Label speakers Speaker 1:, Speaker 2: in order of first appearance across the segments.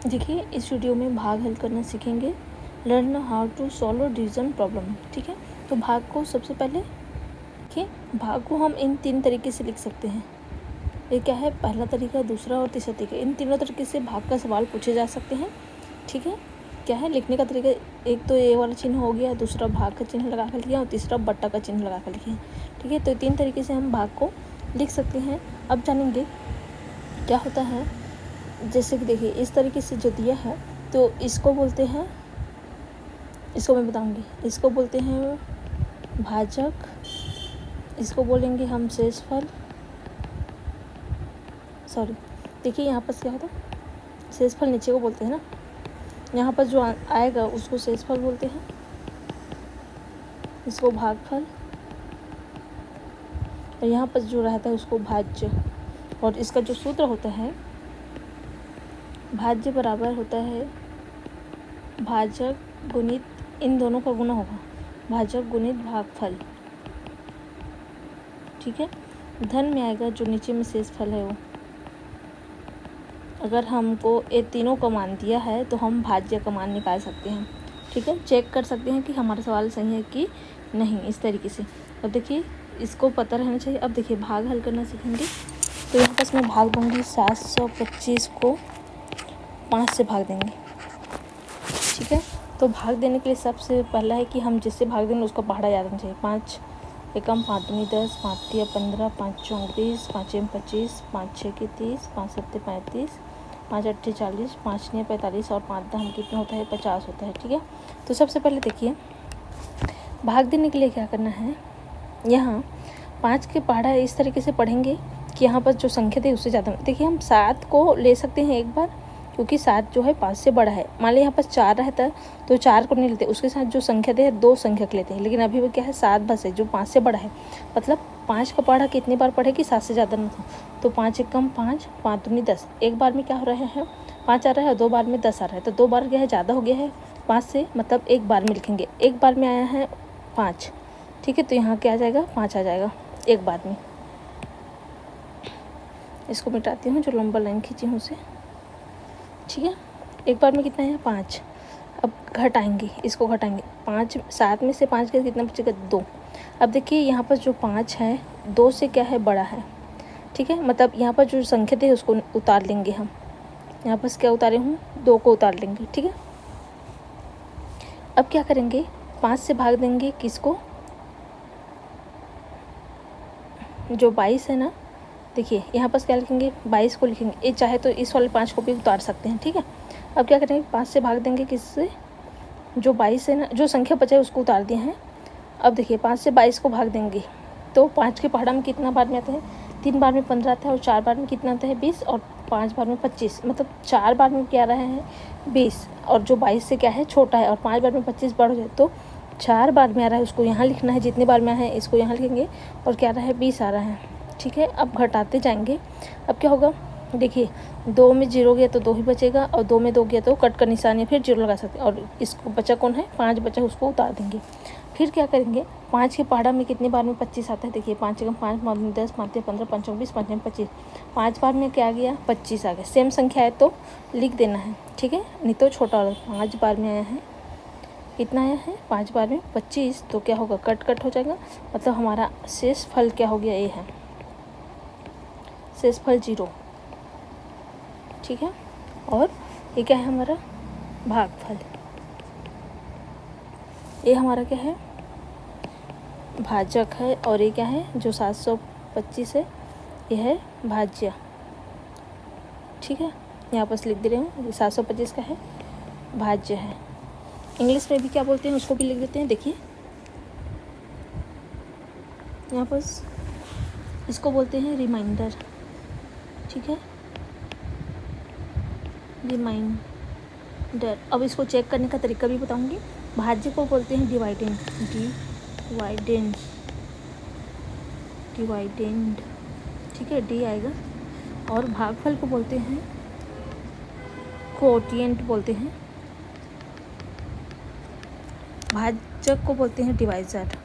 Speaker 1: देखिए, इस वीडियो में भाग हल करना सीखेंगे, learn how to solve division problem. ठीक है, तो भाग को सबसे पहले देखिए, भाग को हम इन 3 तरीके से लिख सकते हैं। ये क्या है, पहला तरीका, दूसरा और तीसरा तरीका। इन तीनों तरीके से भाग का सवाल पूछे जा सकते हैं। ठीक है, क्या है लिखने का तरीका, एक तो ये वाला चिन्ह हो गया, दूसरा भाग का चिन्ह लगा कर लिया और तीसरा बट्टा का चिन्ह लगा कर लिया। ठीक है, तो 3 तरीके से हम भाग को लिख सकते हैं। अब जानेंगे क्या होता है। जैसे कि देखिए, इस तरीके से जो दिया है तो इसको बोलते हैं, इसको मैं बताऊंगी, इसको बोलते हैं भाजक, इसको बोलेंगे हम शेषफल। सॉरी, देखिए यहाँ पर क्या होता है, शेषफल नीचे को बोलते हैं ना, यहाँ पर जो आएगा उसको शेषफल बोलते हैं, इसको भागफल, और यहाँ पर जो रहता है उसको भाज्य। और इसका जो सूत्र होता है, भाज्य बराबर होता है भाजक गुणित, इन दोनों का गुना होगा, भाजक गुणित भागफल। ठीक है, धन में आएगा जो नीचे में शेषफल है वो। अगर हमको ये तीनों का मान दिया है तो हम भाज्य का मान निकाल सकते हैं। ठीक है, चेक कर सकते हैं कि हमारा सवाल सही है कि नहीं, इस तरीके से। अब देखिए, इसको पता रहना चाहिए। अब देखिए, भाग हल करना सीखेंगे, तो यहाँ पर मैं भाग दूंगी 725 को 5 से भाग देंगे। ठीक है, तो भाग देने के लिए सबसे पहला है कि हम जिससे भाग देंगे उसका पहाड़ा याद रखना चाहिए। 5 एकम 5 दूनी 10, 5 तिया 15, 5 चौक 20, 5 एम 25, 5 6 के 30, 5 7 35, 5 8 40, 5 9 45 और 5 10 कितना होता है, 50 होता है। ठीक है, तो सबसे पहले देखिए, भाग देने के लिए क्या करना है, यहाँ 5 के पहाड़ा इस तरीके से पढ़ेंगे कि यहाँ पर जो संख्या थे उससे ज़्यादा। देखिए, हम 7 को ले सकते हैं एक बार, क्योंकि 7 जो है 5 से बड़ा है। मान लीजिए यहाँ पर 4 रहता तो 4 को नहीं लेते, उसके साथ जो संख्या थे 2 संख्या के लेते हैं। लेकिन अभी वो क्या है, 7 बस है जो 5 से बड़ा है। मतलब 5 का पहाड़ा कितनी बार पढ़े कि 7 से ज़्यादा ना हो। तो 5 एकम 5, 5 दूनी 10, एक बार में क्या हो रहा है, 5 आ रहा है और 2 बार में 10 आ रहा है। तो 2 बार क्या है, ज़्यादा हो गया है 5 से, मतलब एक बार में लिखेंगे। एक बार में आया है 5। ठीक है, तो यहाँ क्या आ जाएगा, 5 आ जाएगा एक बार में। इसको मिटाती हूँ, जो लंबा लाइन खींची हूँ उसे। ठीक है, एक बार में कितना है, 5। अब घटाएंगे, इसको घटाएंगे, 5 7 में से 5 का कितना बचेगा, 2। अब देखिए, यहाँ पर जो 5 है 2 से क्या है, बड़ा है। ठीक है, मतलब यहाँ पर जो संख्या थे उसको उतार लेंगे हम। यहाँ पर क्या उतारे हूँ, 2 को उतार लेंगे। ठीक है, अब क्या करेंगे, 5 से भाग देंगे किसको, जो 22 है ना। देखिए, यहाँ पर क्या लिखेंगे, 22 को लिखेंगे। ये चाहे तो इस वाले 5 को भी उतार सकते हैं। ठीक है, अब क्या करेंगे, 5 से भाग देंगे किससे, जो 22 है ना, जो संख्या बचा है उसको उतार दिए हैं। अब देखिए, 5 से 22 को भाग देंगे तो 5 के पहाड़ा में कितना बार में आता है, 3 बार में 15 आता है, और 4 बार में कितना आता है, 20, और 5 बार में 25। मतलब 4 बार में क्या रहा है, 20, और जो 22 से क्या है, छोटा है, और 5 बार में 25 बढ़ जाए तो 4 बार में आ रहा है, उसको यहाँ लिखना है। जितने बार में आया है इसको यहाँ लिखेंगे, और क्या आ रहा है, 20 आ रहा है। ठीक है, अब घटाते जाएंगे। अब क्या होगा, देखिए, 2 में 0 गया तो 2 ही बचेगा, और 2 में 2 गया तो कट का निशान या फिर 0 लगा सकते हैं। और इसको बचा कौन है, 5 बचा, उसको उतार देंगे। फिर क्या करेंगे, 5 के पहाड़ा में कितनी बार में 25 आता है। देखिए, 5 एकम 5, 5 दूनी 10, 5 तिया 15, 5 चौक 20, 5 एम 25, 5 बार में क्या आ गया, 25 आ गया। सेम संख्या है तो लिख देना है। ठीक है, नहीं तो छोटा वाला 5 बार में आया है, कितना आया है, 5 बार में 25, तो क्या होगा, कट कट हो जाएगा। मतलब हमारा शेष फल क्या हो गया, ये है शेषफल 0। ठीक है, और ये क्या है, हमारा भागफल। ये हमारा क्या है, भाजक है, और ये क्या है, जो 725 है, ये है भाज्य। ठीक है, यहाँ पर लिख दे रहे हूँ, 725 का है, भाज्य है। इंग्लिश में भी क्या बोलते हैं उसको भी लिख देते हैं। देखिए, यहाँ पर इसको बोलते हैं रिमाइंडर। ठीक है, रिमाइंडर। अब इसको चेक करने का तरीका भी बताऊंगी। भाज्य को बोलते हैं डिवाइडेंड, डिवाइडेंड। ठीक है, डी आएगा। और भागफल को बोलते हैं कोटिएंट बोलते हैं। भाजक को बोलते हैं डिवाइजर।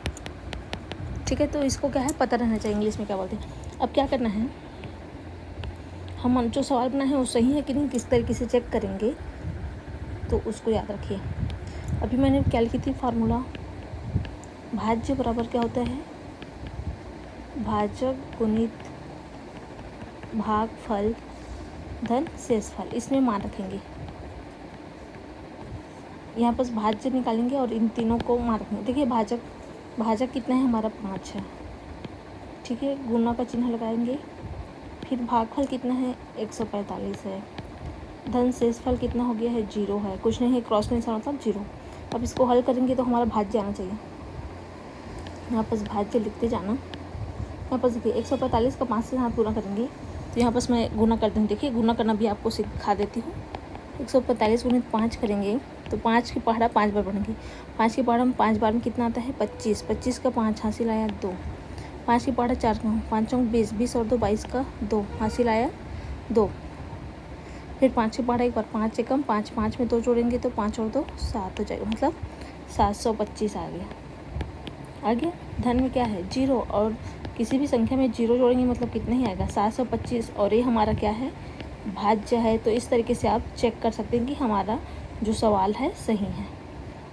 Speaker 1: ठीक है, तो इसको क्या है, पता रहना चाहिए इंग्लिश में क्या बोलते हैं। अब क्या करना है, हम जो सवाल बनाए हैं वो सही है कि नहीं, किस तरीके से चेक करेंगे, तो उसको याद रखिए। अभी मैंने क्या लिखी थी फार्मूला, भाज्य बराबर क्या होता है, भाजक गुणित भागफल धन शेषफल। इसमें मान रखेंगे, यहाँ पर भाज्य निकालेंगे और इन तीनों को मान रखेंगे। देखिए भाजक कितना है हमारा 5 है, ठीक है, गुना का चिन्ह लगाएंगे। फिर भागफल कितना है 145 है, धन शेषफल कितना हो गया है 0 है, कुछ नहीं है, क्रॉस का निशान मतलब 0। अब इसको हल करेंगे तो हमारा भाज्य आना चाहिए, यहाँ पर भाज्य लिखते जाना। यहाँ पर देखिए 145 का 5 से हाथ गुना करेंगे तो यहाँ पर मैं गुना कर दूँ। देखिए गुना करना भी आपको सिखा देती हूँ। 145 गुणित 5 करेंगे तो 5 की पहाड़ा 5 बार बढ़ेंगे। 5 की पहाड़ा में 5 बार में कितना आता है 25। 25 का 5 हासिल आया 2। 5 की पहाड़ा 4 का 5 20, 20 और 2 22 का 2 हासिल आया 2। फिर 5 की पहाड़ा एक बार 5 से कम 5, 5 में 2 जोड़ेंगे तो 5 और 2 7 हो जाएगा, मतलब 725 आ गया। धन में क्या है 0, और किसी भी संख्या में 0 जोड़ेंगे मतलब कितना ही आएगा 725, और ये हमारा क्या है भाज्य है। तो इस तरीके से आप चेक कर सकते हैं कि हमारा जो सवाल है सही है,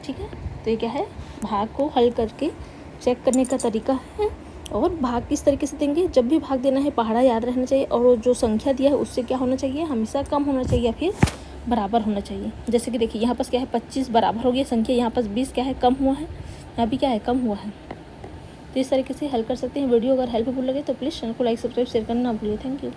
Speaker 1: ठीक है। तो ये क्या है, भाग को हल करके चेक करने का तरीका है। और भाग किस तरीके से देंगे, जब भी भाग देना है पहाड़ा याद रहना चाहिए, और जो संख्या दिया है उससे क्या होना चाहिए, हमेशा कम होना चाहिए या फिर बराबर होना चाहिए। जैसे कि देखिए यहाँ पर क्या है 25 बराबर हो गया संख्या, यहाँ पर 20 क्या है कम हुआ है, यहाँ भी क्या है कम हुआ है। तो इस तरीके से हल कर सकते हैं। वीडियो अगर हेल्पफुल लगे तो प्लीज़ चैनल को लाइक सब्सक्राइब शेयर करना ना भूलिए। Thank you.